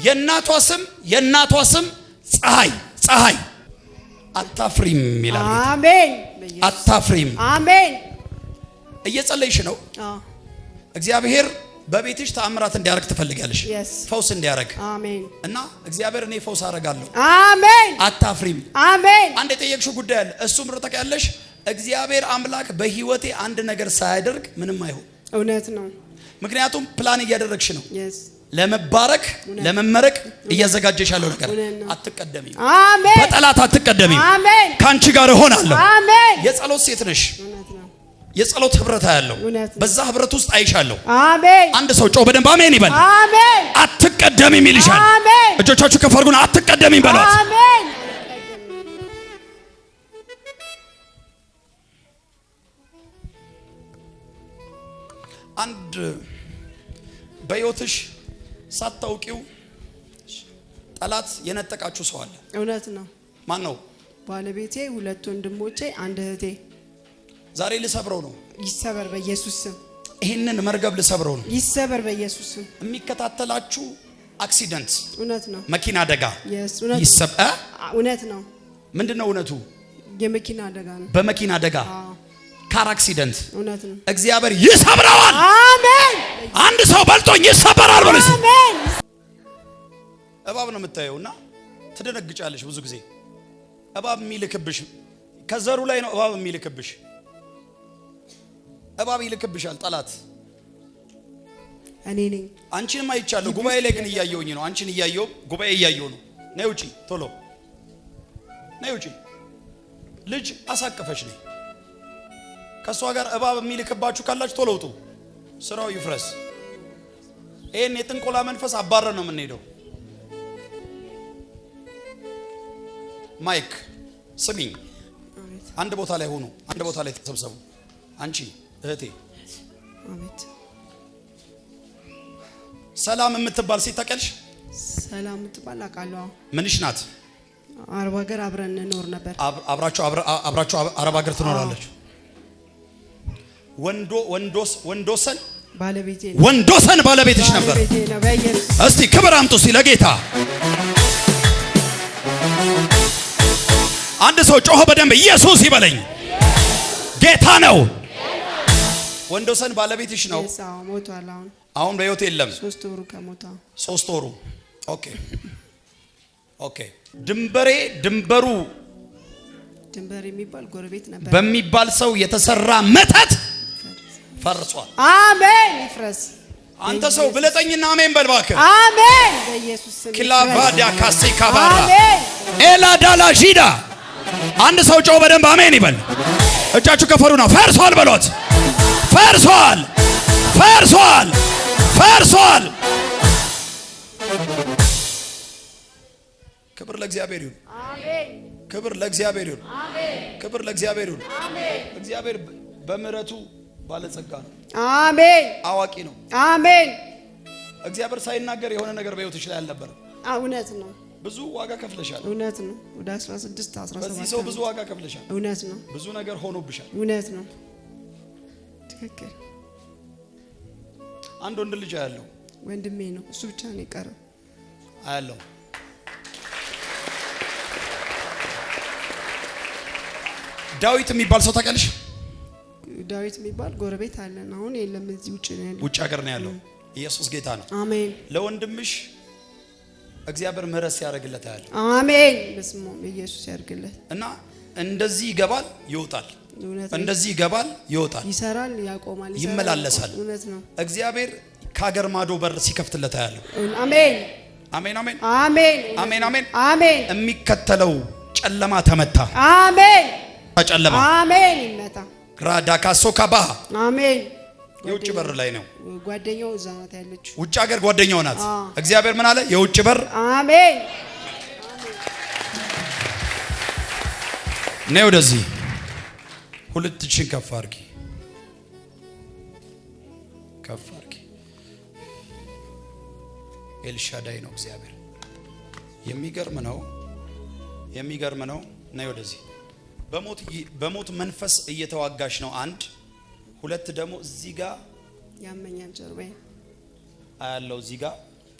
የእናቷ ስም ፀሐይ አታፍሪም ይላል። አሜን። አታፍሪም። አሜን። እየጸለይሽ ነው። እግዚአብሔር በቤትሽ ተአምራት እንዲያረግ ትፈልጋለሽ። ፈውስ እንዲያረግ። አሜን። እና እግዚአብሔር እኔ ፈውስ አረጋለሁ። አሜን። አታፍሪም። አሜን። አንድ የጠየቅሽው ጉዳይ አለ። እሱም ታውቂያለሽ፣ እግዚአብሔር አምላክ በህይወቴ አንድ ነገር ሳያደርግ ምንም አይሆን። እውነት ነው። ምክንያቱም ፕላን እያደረግሽ ነው። ለመባረክ ለመመረቅ እያዘጋጀሽ ያለው ነገር አትቀደሚም። አሜን። በጠላት አትቀደሚም። አሜን። ካንቺ ጋር እሆናለሁ። አሜን። የጸሎት ሴት ነሽ። የጸሎት ህብረት ያለው በዛ ህብረት ውስጥ አይሻለሁ። አሜን። አንድ ሰው ጮህ በደንብ አሜን ይበል። አሜን። አትቀደሚም ይልሻል። አሜን። እጆቻችሁ ከፍ አድርጉና አትቀደሚም በሏት። አሜን። አንድ በህይወትሽ ሳታውቂው ጠላት የነጠቃችሁ ሰው አለ። እውነት ነው። ማን ነው? ባለቤቴ፣ ሁለት ወንድሞቼ፣ አንድ እህቴ። ዛሬ ልሰብረው ነው። ይሰበር በኢየሱስ ስም። ይሄንን መርገብ ልሰብረው ነው። ይሰበር በኢየሱስ ስም። የሚከታተላችሁ አክሲደንት፣ እውነት ነው። መኪና አደጋ ይሰበር። እውነት ነው። ምንድነው እውነቱ? የመኪና አደጋ ነው። በመኪና አደጋ ካር አክሲደንት፣ እውነት ነው። እግዚአብሔር ይሰብረዋል። አሜን። አንድ ሰው በልጦኝ ይሰበራል በለስ። አሜን። እባብ ነው የምታየውና ትደነግጫለሽ። ብዙ ጊዜ እባብ የሚልክብሽ ከዘሩ ላይ ነው። እባብ የሚልክብሽ እባብ ይልክብሻል ጠላት። እኔ ነኝ። አንቺንም አይቻለሁ። ጉባኤ ላይ ግን እያየሁኝ ነው። አንቺን እያየሁ ጉባኤ እያየሁ ነው። ነይ ውጪ፣ ቶሎ ነይ ውጪ። ልጅ አሳቀፈሽ ነይ። ከሷ ጋር እባብ የሚልክባችሁ ካላችሁ ቶሎ ውጡ። ስራው ይፍረስ። ይሄን የጥንቆላ መንፈስ አባረን ነው የምንሄደው። ማይክ ስሚኝ። አንድ ቦታ ላይ ሆኑ። አንድ ቦታ ላይ ተሰብሰቡ። አንቺ እህቴ፣ አሜን። ሰላም የምትባል ሴት ታውቂያለሽ? ሰላም የምትባል አውቃለሁ። ምንሽ ናት? አረብ ሀገር አብረን እንኖር ነበር። አብራችሁ አረብ ሀገር ትኖራላችሁ። ወንዶሰን ባለቤቴ ነው። ወንዶሰን ባለቤትሽ ነበር። እስቲ ክብር አምጡ እስቲ ለጌታ። አንድ ሰው ጮሆ በደንብ ኢየሱስ ይበለኝ። ጌታ ነው። ወንዶሰን ባለቤትሽ ነው። ሞቷል። አሁን በህይወት የለም። 3 ወሩ ከሞታ 3 ወሩ። ኦኬ። ድንበሩ የሚባል ጎረቤት ነበር በሚባል ሰው የተሰራ መተት ፈርሷል። አሜን። ይፍረስ። አንተ ሰው ብለጠኝና አሜን በል እባክህ። አሜን። በኢየሱስ ስም። ክላቫዳ ካሴካባራ አሜን። ኤላዳላ ጂዳ። አንድ ሰው ጮህ በደንብ አሜን ይበል። እጃችሁ ከፈሩና ፈርሷል በሏት። ፈርሷል። ክብር ለእግዚአብሔር ይሁን። አሜን። ክብር ለእግዚአብሔር ይሁን። አሜን። ክብር ለእግዚአብሔር ይሁን። አሜን። እግዚአብሔር በምሕረቱ ባለጸጋ ነው። አሜን። አዋቂ ነው። አሜን። እግዚአብሔር ሳይናገር የሆነ ነገር በህይወትሽ ላይ አልነበረም። እውነት ነው። ብዙ ዋጋ ከፍለሻል። እውነት ነው። ወደ 16 17 በዚህ ሰው ብዙ ዋጋ ከፍለሻል። እውነት ነው። ብዙ ነገር ሆኖብሻል። እውነት ነው። ትክክል። አንድ ወንድ ልጅ አያለው። ወንድሜ ነው። እሱ ብቻ ነው የቀረው። አያለው። ዳዊት የሚባል ሰው ታውቂያለሽ? ዳዊት የሚባል ጎረቤት አለን። አሁን የለም፣ እዚህ ውጭ ነው ያለው። ውጭ ሀገር ነው ያለው። ኢየሱስ ጌታ ነው። አሜን። ለወንድምሽ እግዚአብሔር ምሕረት ሲያደርግለት ያለው። አሜን። በስሙ ኢየሱስ ያድርግለት። እና እንደዚህ ይገባል ይወጣል፣ እንደዚህ ይገባል ይወጣል፣ ይሰራል፣ ያቆማል፣ ይመላለሳል። እውነት ነው። እግዚአብሔር ከሀገር ማዶ በር ሲከፍትለት ያለው። አሜን። አሜን። አሜን። አሜን። አሜን። አሜን። አሜን። የሚከተለው ጨለማ ተመታ። አሜን። ጨለማ አሜን። ይመታ። ራዳካሶ ካባ። አሜን። የውጭ በር ላይ ነው። ጓደኛው እዛ ናት ያለችው። ውጭ ሀገር ጓደኛው ናት። እግዚአብሔር ምን አለ? የውጭ በር። አሜን። ነይ ወደዚህ። ሁለት እጅሽን ከፍ አድርጊ፣ ከፍ አድርጊ። ኤልሻዳይ ነው እግዚአብሔር። የሚገርም ነው። ነይ ወደዚህ። በሞት መንፈስ እየተዋጋሽ ነው። አንድ ሁለት ደግሞ እዚህ ጋር ያመኛል ጀርባዬ አያለው። እዚህ ጋር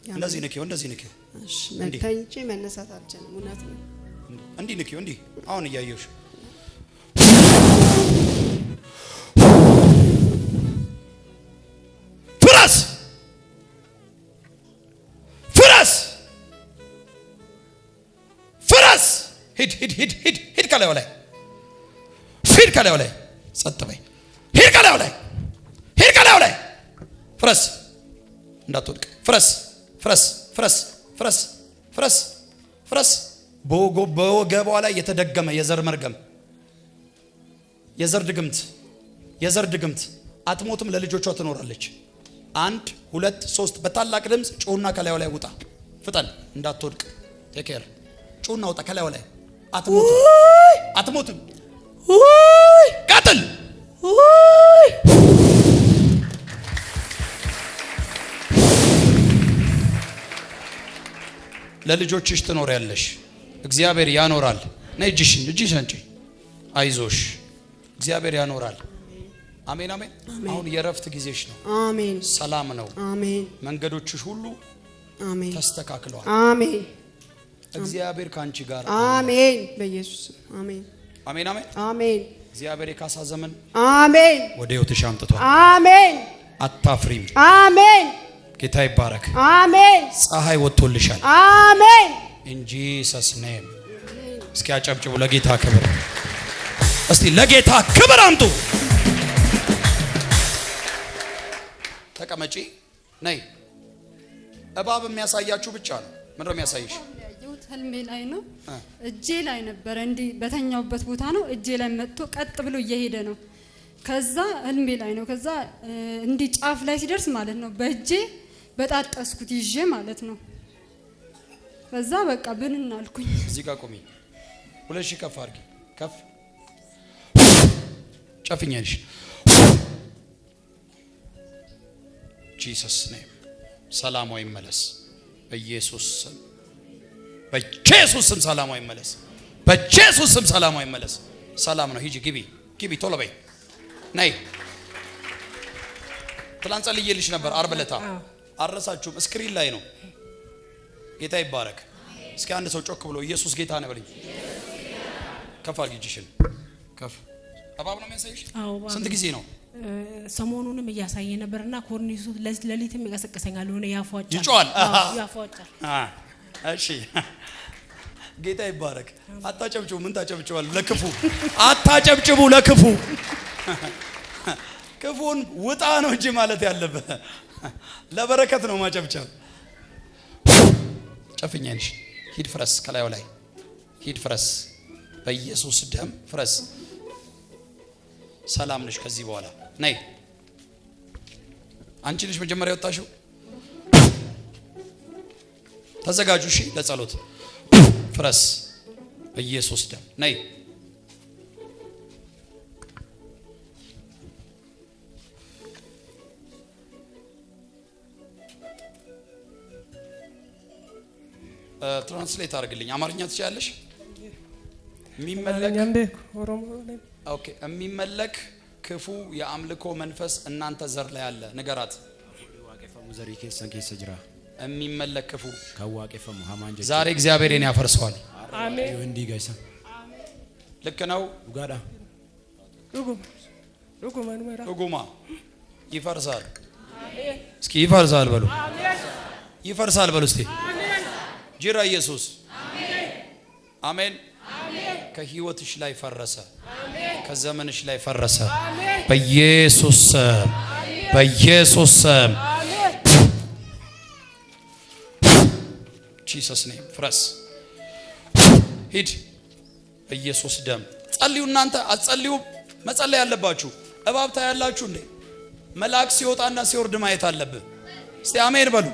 እንደዚህ ንኪው፣ እንደዚህ ንኪው፣ እሺ መታኝቼ መነሳት አልቻለም። እውነት ነው። እንዲህ ንኪው እንዲህ አሁን እያየሁሽ ፍረስ ፍረስ ፍረስ ሂድ ሂድ ሂድ ሂድ ሂድ ከላዩ ላይ ሂድ ከላዩ ላይ ጸጥ በይ ሂድ ከላዩ ላይ ሂድ ከላዩ ላይ ፍረስ እንዳትወድቅ ፍረስ ፍረስ ፍረስ ፍረስ ፍረስ ፍረስ በወገቧ ላይ የተደገመ የዘር መርገም የዘር ድግምት አትሞትም ለልጆቿ ትኖራለች 1 2 3 በታላቅ ድምፅ ጩና ከላዩ ላይ ውጣ ፍጠን እንዳትወድቅ ቴኬር ጩና ውጣ ከላዩ ላይ አትሞትም ቀጥል ለልጆችሽ ትኖሪያለሽ እግዚአብሔር ያኖራል ነይ እጅሽን አንቺ አይዞሽ እግዚአብሔር ያኖራል አሜን አሜን አሁን የረፍት ጊዜሽ ነው አሜን ሰላም ነው አሜን መንገዶችሽ ሁሉ አሜን ተስተካክለዋል አሜን እግዚአብሔር ካንቺ ጋር አሜን በኢየሱስ አሜን አሜን አሜን አሜን እግዚአብሔር የካሳ ዘመን አሜን ወደ ህይወትሽ አምጥቷል አሜን አታፍሪም አሜን ጌታ ይባረክ አሜን ፀሐይ ወጥቶልሻል አሜን in Jesus name እስኪ አጨብጭቡ ለጌታ ክብር እስቲ ለጌታ ክብር አምጡ ተቀመጪ ነይ እባብ የሚያሳያችሁ ብቻ ነው ምን ነው የሚያሳይሽ ያየሁት ህልሜ ላይ ነው እጄ ላይ ነበር እንዲህ በተኛውበት ቦታ ነው እጄ ላይ መጥቶ ቀጥ ብሎ እየሄደ ነው ከዛ ህልሜ ላይ ነው ከዛ እንዲህ ጫፍ ላይ ሲደርስ ማለት ነው በእጄ በጣጣስኩት ይዤ ማለት ነው ከዛ በቃ ብንና አልኩኝ እዚህ ጋር ቆሚ 2000 ከፍ አድርጊ ከፍ ጨፍኛልሽ ጂሰስ ኔም ሰላም ይመለስ በኢየሱስ ስም ሰላም ይመለስ በኢየሱስ ስም ሰላም ይመለስ ሰላም ነው ሂጂ ግቢ ቶሎ በይ ነይ ትላንት ጸልዬልሽ ነበር ዓርብ ዕለት አረሳችሁም ስክሪን ላይ ነው ጌታ ይባረክ እስኪ አንድ ሰው ጮክ ብሎ ኢየሱስ ጌታ ነው በልኝ ከፍ አድርጊ እጅሽን ከፍ እባብ ነው የሚያሳይሽ ስንት ጊዜ ነው ሰሞኑንም እያሳየ ነበርና ኮርኒሱ ለሊትም ይቀሰቀሰኛል ሆነ ያፏጫል ይጮሃል ያፏጫል እሺ ጌታ ይባረክ አታጨብጭቡ ምን ታጨብጭባል ለክፉ አታጨብጭቡ ለክፉ ክፉን ውጣ ነው እንጂ ማለት ያለበት ለበረከት ነው ማጨብጨብ ጨፍኛልሽ ሂድ ፍረስ ከላዩ ላይ ሂድ ፍረስ በኢየሱስ ደም ፍረስ ሰላም ነሽ ከዚህ በኋላ ነይ አንቺ ልጅ መጀመሪያ ወጣሽው ተዘጋጁ እሺ ለጸሎት ፍረስ በኢየሱስ ደም ነይ ትራንስሌት አድርግልኝ አማርኛ ትችያለሽ የሚመለክ ክፉ የአምልኮ መንፈስ እናንተ ዘር ላይ አለ ንገራት የሚመለክ ክፉ ዛሬ እግዚአብሔርን ያፈርሰዋል አሜን ልክ ነው ዱጉማ ይፈርሳል እስኪ ይፈርሳል በሉ ይፈርሳል በሉ እስቲ ጅራ ኢየሱስ አሜን ከህይወትሽ ላይ ፈረሰ ከዘመንሽ ላይ ፈረሰ በኢየሱስ ጂሰስ ኔም ፍረስ ሂድ በኢየሱስ ደም ጸልዩ እናንተ አትጸልዩ መጸለይ ያለባችሁ እባብ ታያላችሁ እንዴ መልአክ ሲወጣና ሲወርድ ማየት አለብህ እስቲ አሜን በሉ